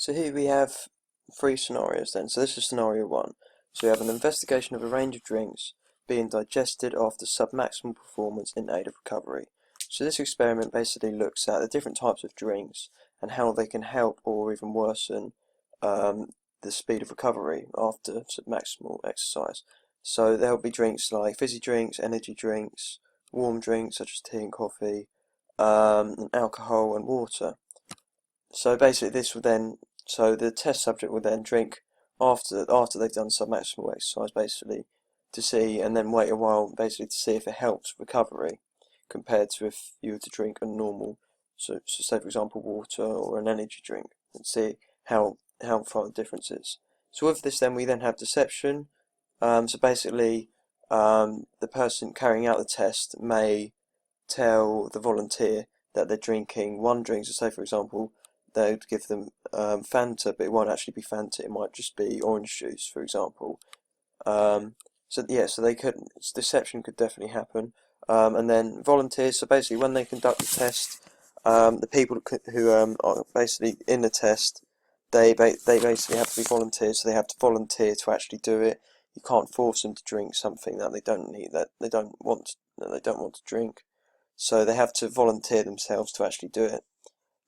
So here we have three scenarios then. So this is scenario one. So we have an investigation of a range of drinks being digested after submaximal performance in aid of recovery. So this experiment basically looks at the different types of drinks and how they can help or even worsen the speed of recovery after submaximal exercise. So there will be drinks like fizzy drinks, energy drinks, warm drinks such as tea and coffee, and alcohol and water. So basically this will then, so the test subject will then drink after they've done submaximal exercise basically to see, and then wait a while basically to see if it helps recovery compared to if you were to drink a normal, so say for example water or an energy drink, and see how far the difference is. So with this then we then have deception. So basically the person carrying out the test may tell the volunteer that they're drinking one drink. So say for example they'd give them Fanta, but it won't actually be Fanta, it might just be orange juice for example. So yeah, so deception could definitely happen. And then volunteers, so basically when they conduct the test, the people who are basically in the test, they basically have to be volunteers, so they have to volunteer to actually do it. You can't force them to drink something that they don't need, that they don't want to drink. So they have to volunteer themselves to actually do it.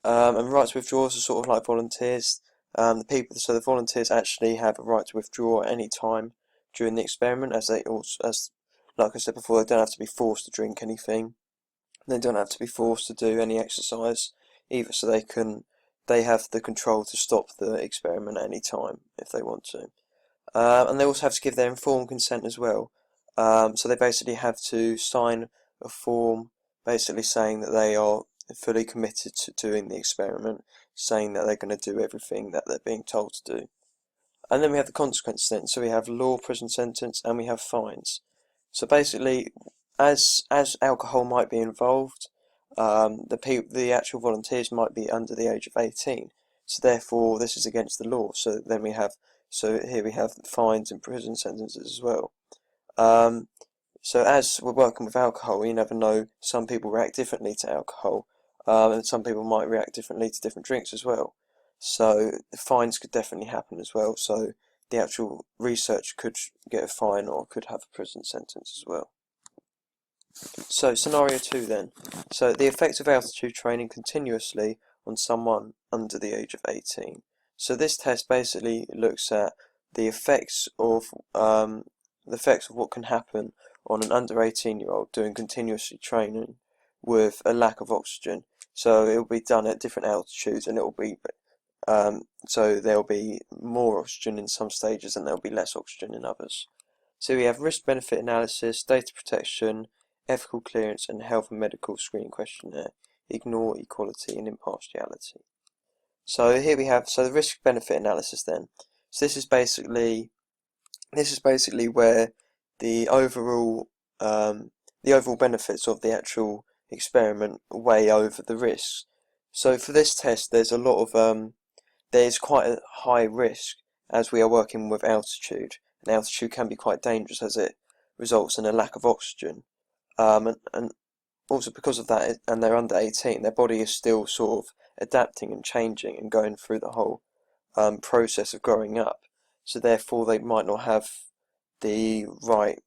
And right to withdraw are sort of like volunteers. The volunteers actually have a right to withdraw at any time during the experiment, as like I said before, they don't have to be forced to drink anything. They don't have to be forced to do any exercise either, so they have the control to stop the experiment at any time if they want to. And they also have to give their informed consent as well. So they basically have to sign a form basically saying that they are fully committed to doing the experiment, saying that they're going to do everything that they're being told to do. And then we have the consequence then. So we have law, prison sentence, and we have fines. So basically, as alcohol might be involved, the actual volunteers might be under the age of 18. So therefore, this is against the law. So here we have fines and prison sentences as well. So as we're working with alcohol, you never know. Some people react differently to alcohol, and some people might react differently to different drinks as well. So the fines could definitely happen as well. So the actual research could get a fine or could have a prison sentence as well. So scenario two then. So the effects of altitude training continuously on someone under the age of 18. So this test basically looks at the effects of what can happen on an under 18-year-old doing continuously training with a lack of oxygen. So it will be done at different altitudes, and it will be so there will be more oxygen in some stages and there will be less oxygen in others. So we have risk-benefit analysis, data protection, ethical clearance, and health and medical screening questionnaire. Ignore equality and impartiality. So here we have the risk-benefit analysis then. So this is basically where the overall benefits of the actual experiment weigh over the risks. So for this test, there's quite a high risk as we are working with altitude, and altitude can be quite dangerous as it results in a lack of oxygen. And also because of that, and they're under 18, their body is still sort of adapting and changing and going through the whole process of growing up. So therefore, they might not have the right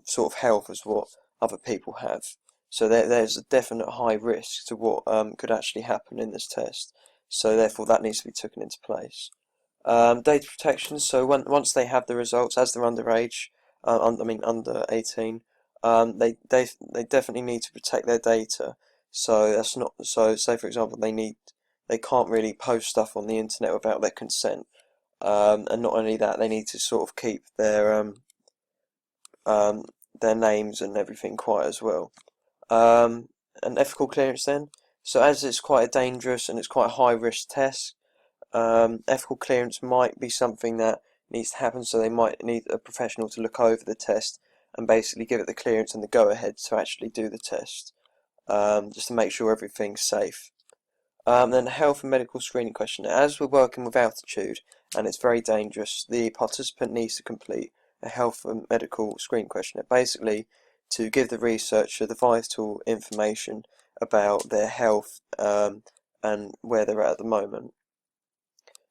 sort of health as what other people have. So there's a definite high risk to what could actually happen in this test. So therefore that needs to be taken into place. Data protection, so once they have the results, as they're underage, under 18, they definitely need to protect their data. So that's not, so say for example they can't really post stuff on the internet without their consent. And not only that, they need to sort of keep their names and everything quiet as well. And ethical clearance then. So as it's quite a dangerous and it's quite a high risk test, ethical clearance might be something that needs to happen. So they might need a professional to look over the test and basically give it the clearance and the go ahead to actually do the test, just to make sure everything's safe. Then the health and medical screening questionnaire. As we're working with altitude and it's very dangerous, the participant needs to complete a health and medical screening questionnaire, basically to give the researcher the vital information about their health and where they're at the moment.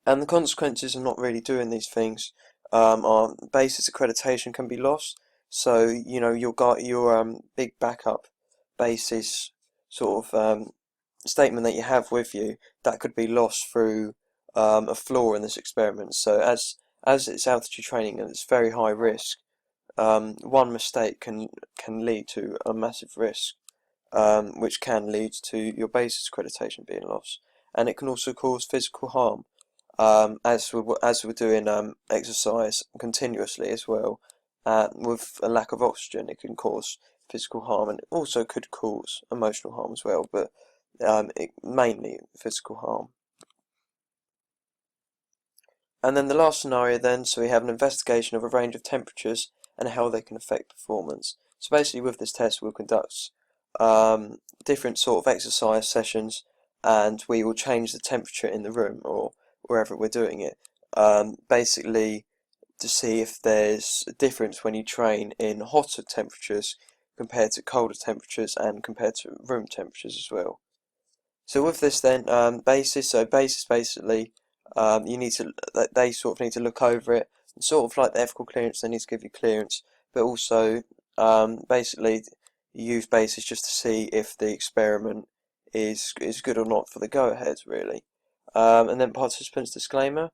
And the consequences of not really doing these things are BASIS accreditation can be lost. So your big backup BASIS sort of statement that you have with you, that could be lost through a flaw in this experiment. So as it's altitude training and it's very high risk, one mistake can lead to a massive risk, which can lead to your BASIS accreditation being lost, and it can also cause physical harm. As we're doing exercise continuously as well, with a lack of oxygen, it can cause physical harm, and it also could cause emotional harm as well, but mainly physical harm. And then the last scenario then, so we have an investigation of a range of temperatures and how they can affect performance. So basically with this test we'll conduct different sort of exercise sessions, and we will change the temperature in the room or wherever we're doing it, basically to see if there's a difference when you train in hotter temperatures compared to colder temperatures and compared to room temperatures as well. So with this then, BASIS basically, you need to, they sort of need to look over it, and sort of like the ethical clearance, they need to give you clearance, but also basically you use BASIS just to see if the experiment is good or not for the go ahead really. And then participants disclaimer.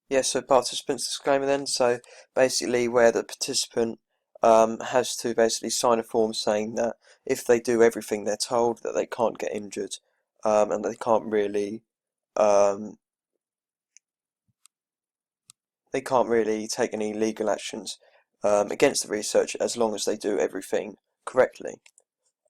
Yes, so participants disclaimer then, so basically where the participant has to basically sign a form saying that if they do everything they're told, that they can't get injured, and um, they can't really take any legal actions against the researcher as long as they do everything correctly.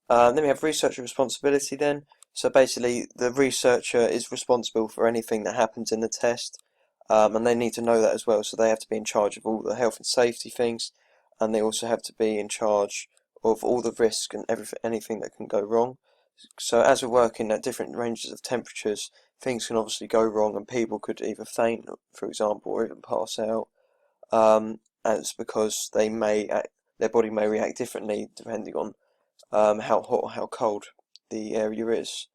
Then we have researcher responsibility then. So basically the researcher is responsible for anything that happens in the test, and they need to know that as well. So they have to be in charge of all the health and safety things, and they also have to be in charge of all the risk and anything that can go wrong. So as we're working at different ranges of temperatures, things can obviously go wrong, and people could either faint, for example, or even pass out. And it's because their body may react differently depending on how hot or how cold the area is.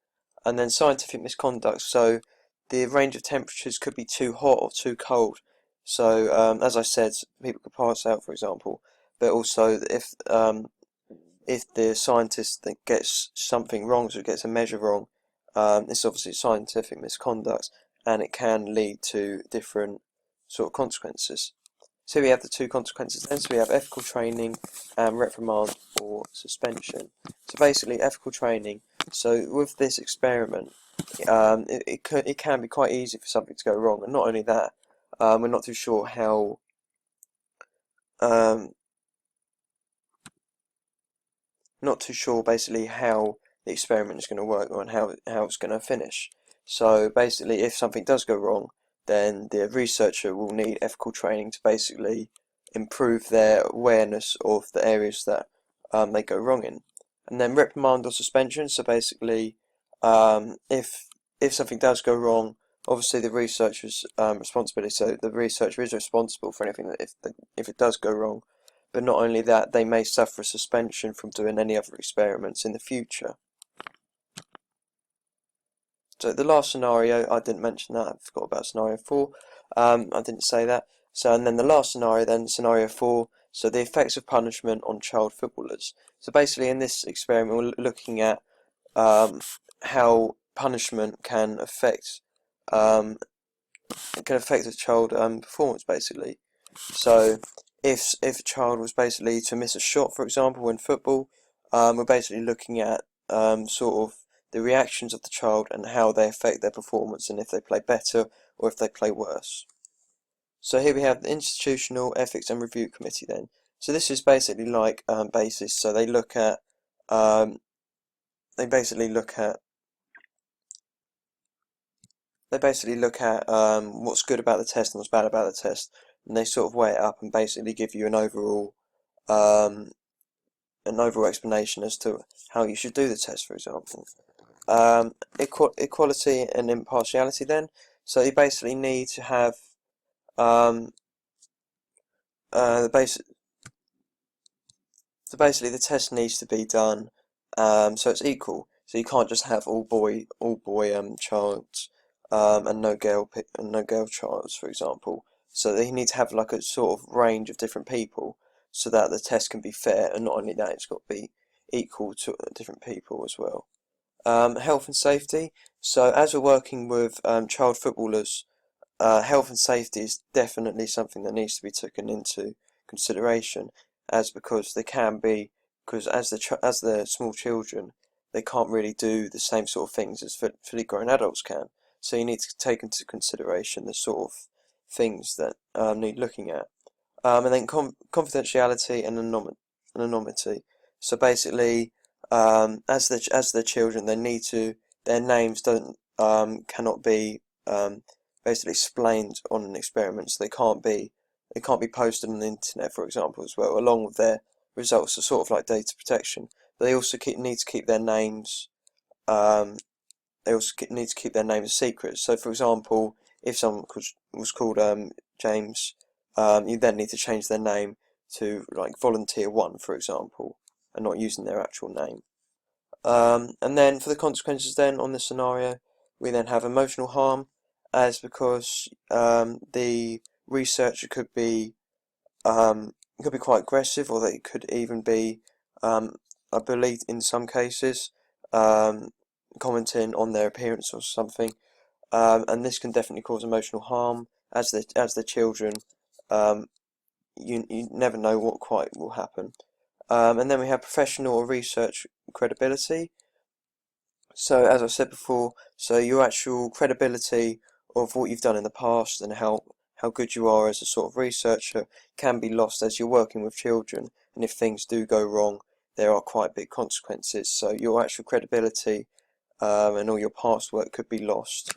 And then scientific misconduct, so the range of temperatures could be too hot or too cold. So as I said, people could pass out, for example, but also if the scientist that gets something wrong, so gets a measure wrong, it's obviously scientific misconduct, and it can lead to different sort of consequences. So we have the two consequences then. So we have ethical training and reprimand or suspension. So basically ethical training. So with this experiment, it can be quite easy for something to go wrong, and not only that, we're not too sure how um, not too sure basically how the experiment is going to work or how it's going to finish. So basically, if something does go wrong, then the researcher will need ethical training to basically improve their awareness of the areas that they go wrong in. And then reprimand or suspension. So basically, if something does go wrong, obviously the researcher's responsibility. So the researcher is responsible for anything that if it does go wrong. But not only that, they may suffer a suspension from doing any other experiments in the future. So the last scenario, I didn't mention that, I forgot about scenario 4. I didn't say that. So, and then the last scenario then, scenario 4, so the effects of punishment on child footballers. So basically in this experiment we're looking at how punishment um, can affect a child performance basically. So if a child was basically to miss a shot, for example, in football, we're basically looking at sort of the reactions of the child and how they affect their performance, and if they play better or if they play worse. So here we have the Institutional Ethics and Review Committee then. So this is basically like BASIS. So um, they basically look at what's good about the test and what's bad about the test, and they sort of weigh it up and basically give you um, an overall explanation as to how you should do the test, for example. Equality and impartiality then. So you basically need to have um, the basic. So basically, the test needs to be done so it's equal. So you can't just have all boy childs and no girl childs, for example. So they need to have like a sort of range of different people, so that the test can be fair, and not only that, it's got to be equal to different people as well. Health and safety. So as we're working with child footballers, health and safety is definitely something that needs to be taken into consideration, because as they're small children, they can't really do the same sort of things as fully grown adults can. So you need to take into consideration the sort of things that need looking at. And then confidentiality and anonymity. So basically, as the children, their names don't cannot be basically explained on an experiment. So they can't be posted on the internet, for example, as well, along with their results. So sort of like data protection. But they also need to keep their names. Need to keep their names secret. So, for example, if someone was called James, you then need to change their name to like Volunteer One, for example, and not using their actual name. And then for the consequences, then on this scenario, we then have emotional harm, as because the researcher could be quite aggressive, or they could even be, I believe, in some cases, commenting on their appearance or something, and this can definitely cause emotional harm as the children. Um, you never know what quite will happen. And then we have professional or research credibility. So as I said before, so your actual credibility of what you've done in the past and how good you are as a sort of researcher can be lost as you're working with children, and if things do go wrong, there are quite big consequences. So your actual credibility and all your past work could be lost,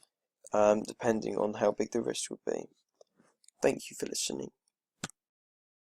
depending on how big the risk would be. Thank you for listening.